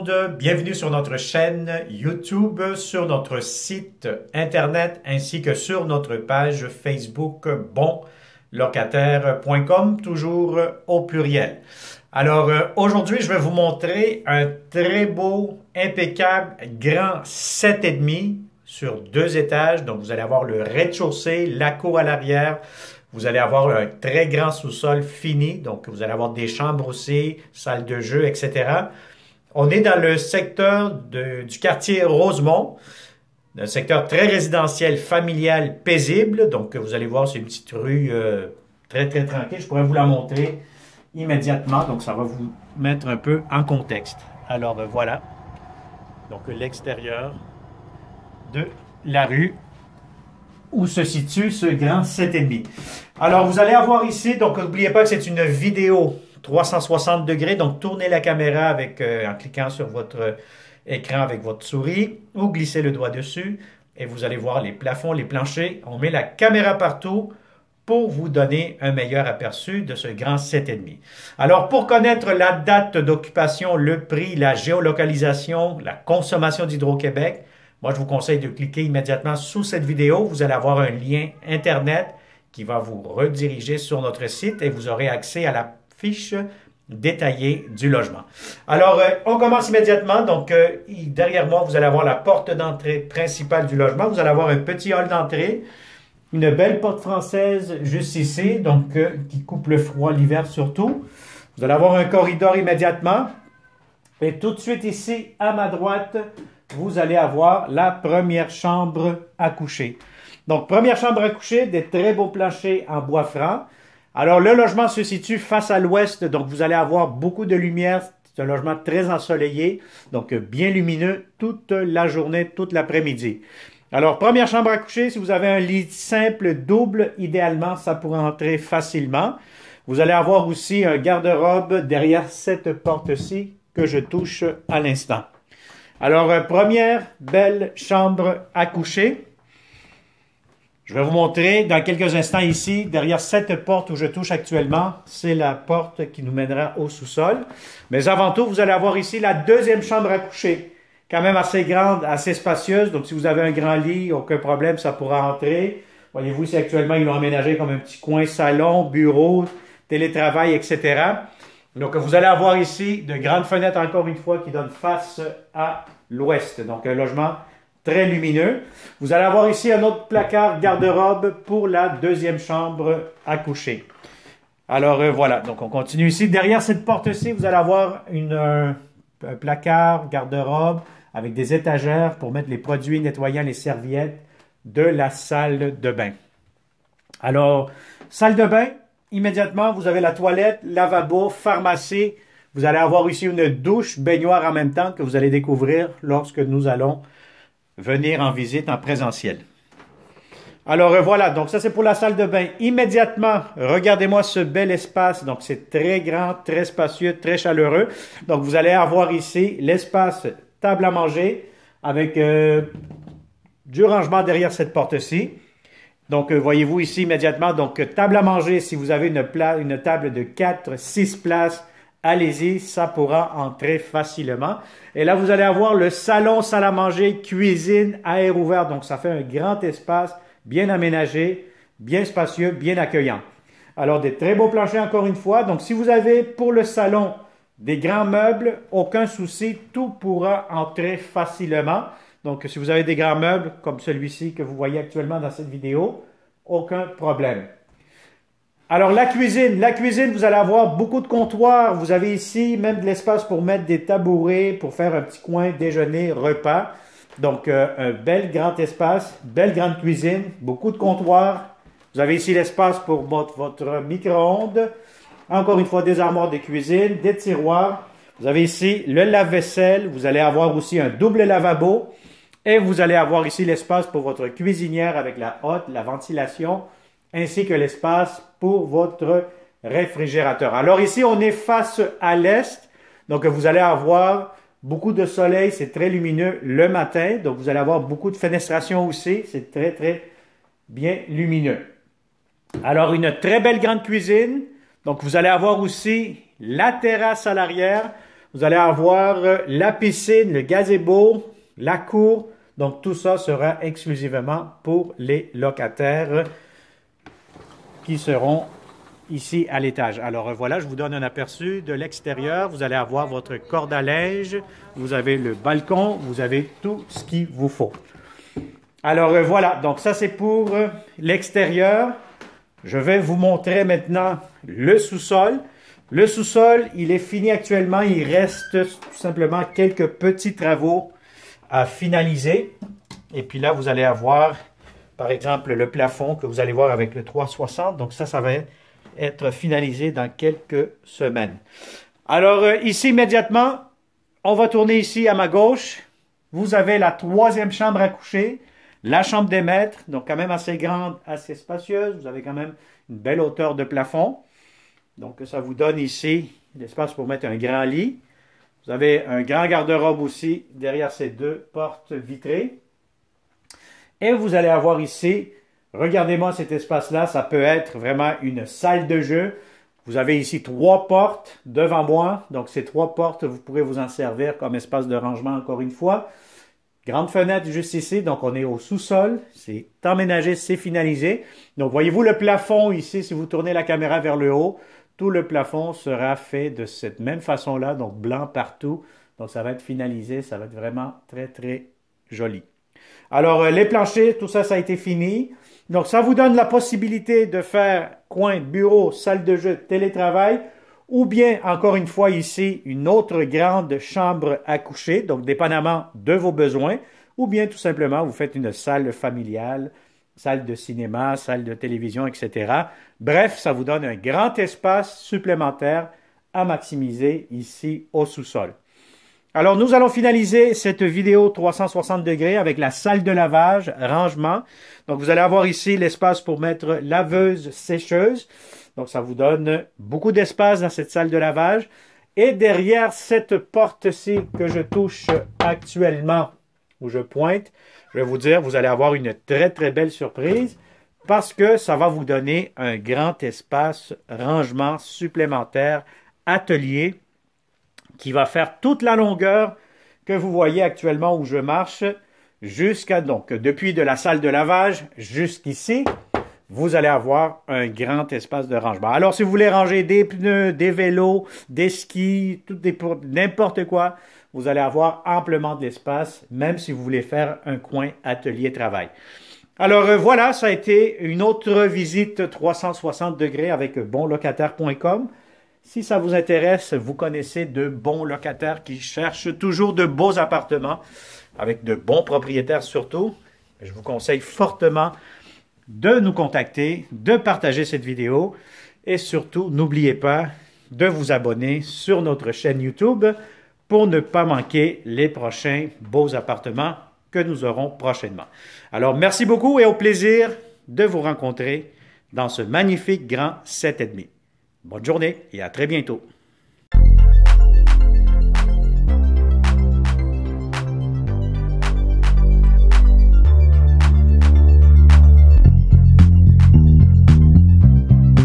monde, bienvenue sur notre chaîne YouTube, sur notre site internet ainsi que sur notre page Facebook bonlocataire.com, toujours au pluriel. Alors aujourd'hui, je vais vous montrer un très beau, impeccable, grand 7,5 sur 2 étages. Donc vous allez avoir le rez-de-chaussée, la cour à l'arrière. Vous allez avoir un très grand sous-sol fini, donc vous allez avoir des chambres aussi, salle de jeu, etc. On est dans le secteur du quartier Rosemont, un secteur très résidentiel, familial, paisible. Donc vous allez voir, c'est une petite rue très tranquille. Je pourrais vous la montrer immédiatement, donc ça va vous mettre un peu en contexte. Alors voilà, donc l'extérieur de la rue où se situe ce grand 7,5. Alors, vous allez avoir ici, donc n'oubliez pas que c'est une vidéo 360 degrés, donc tournez la caméra avec, en cliquant sur votre écran avec votre souris ou glissez le doigt dessus et vous allez voir les plafonds, les planchers. On met la caméra partout pour vous donner un meilleur aperçu de ce grand 7,5. Alors, pour connaître la date d'occupation, le prix, la géolocalisation, la consommation d'Hydro-Québec, moi, je vous conseille de cliquer immédiatement sous cette vidéo. Vous allez avoir un lien Internet qui va vous rediriger sur notre site et vous aurez accès à la fiche détaillée du logement. Alors, on commence immédiatement. Donc, derrière moi, vous allez avoir la porte d'entrée principale du logement. Vous allez avoir un petit hall d'entrée, une belle porte française juste ici, donc qui coupe le froid l'hiver surtout. Vous allez avoir un corridor immédiatement. Et tout de suite ici, à ma droite, vous allez avoir la première chambre à coucher. Donc, première chambre à coucher, des très beaux planchers en bois franc. Alors, le logement se situe face à l'ouest, donc vous allez avoir beaucoup de lumière. C'est un logement très ensoleillé, donc bien lumineux toute la journée, toute l'après-midi. Alors, première chambre à coucher, si vous avez un lit simple, double, idéalement, ça pourrait entrer facilement. Vous allez avoir aussi un garde-robe derrière cette porte-ci que je touche à l'instant. Alors, première belle chambre à coucher. Je vais vous montrer dans quelques instants ici, derrière cette porte où je touche actuellement, c'est la porte qui nous mènera au sous-sol. Mais avant tout, vous allez avoir ici la deuxième chambre à coucher, quand même assez grande, assez spacieuse. Donc, si vous avez un grand lit, aucun problème, ça pourra entrer. Voyez-vous, ici actuellement, ils l'ont aménagé comme un petit coin salon, bureau, télétravail, etc. Donc, vous allez avoir ici de grandes fenêtres, encore une fois, qui donnent face à l'ouest. Donc, un logement très lumineux. Vous allez avoir ici un autre placard garde-robe pour la deuxième chambre à coucher. Alors, voilà. Donc, on continue ici. Derrière cette porte-ci, vous allez avoir un placard garde-robe avec des étagères pour mettre les produits nettoyants, les serviettes de la salle de bain. Alors, salle de bain. Immédiatement, vous avez la toilette, lavabo, pharmacie. Vous allez avoir ici une douche, baignoire en même temps que vous allez découvrir lorsque nous allons venir en visite en présentiel. Alors voilà, donc ça c'est pour la salle de bain. Immédiatement, regardez-moi ce bel espace. Donc c'est très grand, très spacieux, très chaleureux. Donc vous allez avoir ici l'espace table à manger avec du rangement derrière cette porte-ci. Donc, voyez-vous ici immédiatement, donc table à manger, si vous avez une table de 4-6 places, allez-y, ça pourra entrer facilement. Et là, vous allez avoir le salon, salle à manger, cuisine à air ouvert. Donc, ça fait un grand espace, bien aménagé, bien spacieux, bien accueillant. Alors, des très beaux planchers encore une fois. Donc, si vous avez pour le salon des grands meubles, aucun souci, tout pourra entrer facilement. Donc, si vous avez des grands meubles comme celui-ci que vous voyez actuellement dans cette vidéo, aucun problème. Alors, la cuisine, vous allez avoir beaucoup de comptoirs. Vous avez ici même de l'espace pour mettre des tabourets, pour faire un petit coin déjeuner, repas. Donc, un bel grand espace, belle grande cuisine, beaucoup de comptoirs. Vous avez ici l'espace pour votre micro-ondes. Encore une fois, des armoires de cuisine, des tiroirs. Vous avez ici le lave-vaisselle. Vous allez avoir aussi un double lavabo. Et vous allez avoir ici l'espace pour votre cuisinière avec la hotte, la ventilation, ainsi que l'espace pour votre réfrigérateur. Alors ici, on est face à l'est, donc vous allez avoir beaucoup de soleil, c'est très lumineux le matin, donc vous allez avoir beaucoup de fenestration aussi, c'est très bien lumineux. Alors une très belle grande cuisine, donc vous allez avoir aussi la terrasse à l'arrière. Vous allez avoir la piscine, le gazebo, la cour. Donc, tout ça sera exclusivement pour les locataires qui seront ici à l'étage. Alors, voilà, je vous donne un aperçu de l'extérieur. Vous allez avoir votre corde à linge, vous avez le balcon, vous avez tout ce qu'il vous faut. Alors, voilà, donc ça, c'est pour l'extérieur. Je vais vous montrer maintenant le sous-sol. Le sous-sol, il est fini actuellement. Il reste tout simplement quelques petits travaux à finaliser. Et puis là, vous allez avoir, par exemple, le plafond que vous allez voir avec le 360. Donc ça va être finalisé dans quelques semaines. Alors, ici, immédiatement, on va tourner ici à ma gauche. Vous avez la troisième chambre à coucher, la chambre des maîtres, donc quand même assez grande, assez spacieuse. Vous avez quand même une belle hauteur de plafond. Donc, ça vous donne ici l'espace pour mettre un grand lit. Vous avez un grand garde-robe aussi derrière ces deux portes vitrées. Et vous allez avoir ici, regardez-moi cet espace-là, ça peut être vraiment une salle de jeu. Vous avez ici 3 portes devant moi. Donc, ces 3 portes, vous pourrez vous en servir comme espace de rangement encore une fois. Grande fenêtre juste ici, donc on est au sous-sol. C'est emménagé, c'est finalisé. Donc, voyez-vous le plafond ici, si vous tournez la caméra vers le haut, tout le plafond sera fait de cette même façon-là, donc blanc partout. Donc, ça va être finalisé, ça va être vraiment très, très joli. Alors, les planchers, tout ça, ça a été fini. Donc, ça vous donne la possibilité de faire coin, bureau, salle de jeu, télétravail, ou bien, encore une fois ici, une autre grande chambre à coucher, donc dépendamment de vos besoins, ou bien tout simplement, vous faites une salle familiale, salle de cinéma, salle de télévision, etc. Bref, ça vous donne un grand espace supplémentaire à maximiser ici au sous-sol. Alors, nous allons finaliser cette vidéo 360 degrés avec la salle de lavage, rangement. Donc, vous allez avoir ici l'espace pour mettre laveuse, sécheuse. Donc, ça vous donne beaucoup d'espace dans cette salle de lavage. Et derrière cette porte-ci que je touche actuellement, où je pointe, je vais vous dire, vous allez avoir une très, très belle surprise parce que ça va vous donner un grand espace rangement supplémentaire, atelier, qui va faire toute la longueur que vous voyez actuellement où je marche, jusqu'à donc, depuis de la salle de lavage jusqu'ici, vous allez avoir un grand espace de rangement. Alors, si vous voulez ranger des pneus, des vélos, des skis, n'importe quoi, vous allez avoir amplement de l'espace, même si vous voulez faire un coin atelier-travail. Alors, voilà, ça a été une autre visite 360 degrés avec bonlocataire.com. Si ça vous intéresse, vous connaissez de bons locataires qui cherchent toujours de beaux appartements, avec de bons propriétaires surtout. Je vous conseille fortement de nous contacter, de partager cette vidéo et surtout, n'oubliez pas de vous abonner sur notre chaîne YouTube pour ne pas manquer les prochains beaux appartements que nous aurons prochainement. Alors, merci beaucoup et au plaisir de vous rencontrer dans ce magnifique grand 7,5. Bonne journée et à très bientôt.